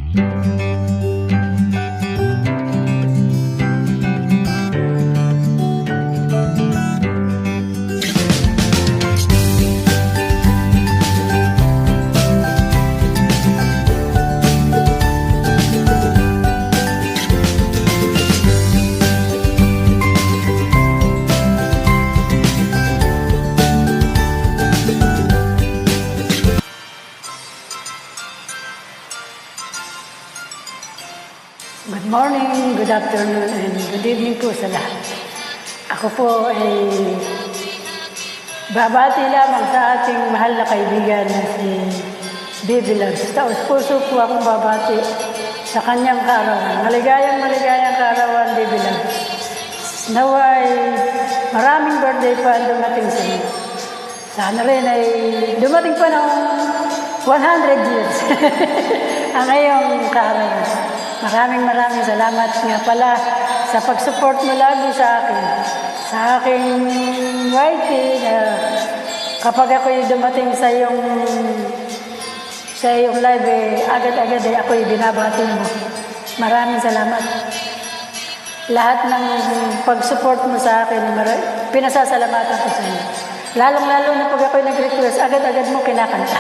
Good morning, good afternoon, and good evening po sa lahat. Ako po ay babati lamang sa ating mahal na kaibigan na si Baby Loves. Taos puso po akong babati sa kanyang kaarawan. Maligayang kaarawan, Baby Loves. Naway maraming birthday pa ang dumating sa iyo. Sana rin ay dumating pa ng 100 years ang iyong kaarawan. Maraming salamat nga pala sa pag-support mo lagi sa akin. Sa aking YT na kapag ako'y dumating sa iyong live, agad-agad ako'y binabati mo. Maraming salamat. Lahat ng pag-support mo sa akin, pinasasalamatan ko sa iyo. Lalong-lalo na pag ako'y nag-request, agad-agad mo kinakanta.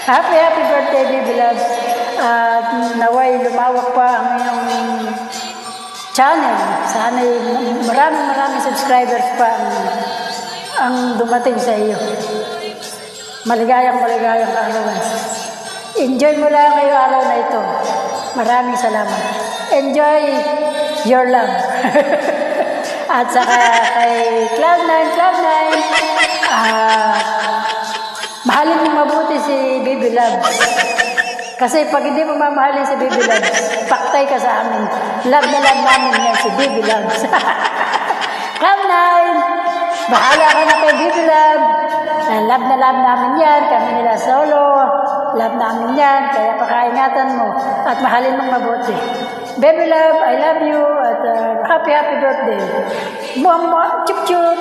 Happy birthday, Baby Loves. At naway lumawak pa ang iyong channel. Sana maraming subscribers pa ang dumating sa iyo. Maligayang arawan. Enjoy mo lang ngayong araw na ito. Maraming salamat. Enjoy your love. At saka kay Cloud9, mahalin mo mabuti si Baby Loves. Kasi pag hindi mo mamahalin si Baby Loves, paktay ka sa amin. Love na love namin yan si Baby Loves. Cloud9, bahala ka na kay Baby Love. Love na love namin yan. Kami nila solo. Love namin yan. Kaya pakaingatan mo at mahalin mong mabuti. Baby Love, I love you. At happy birthday. Muah, chup-chup.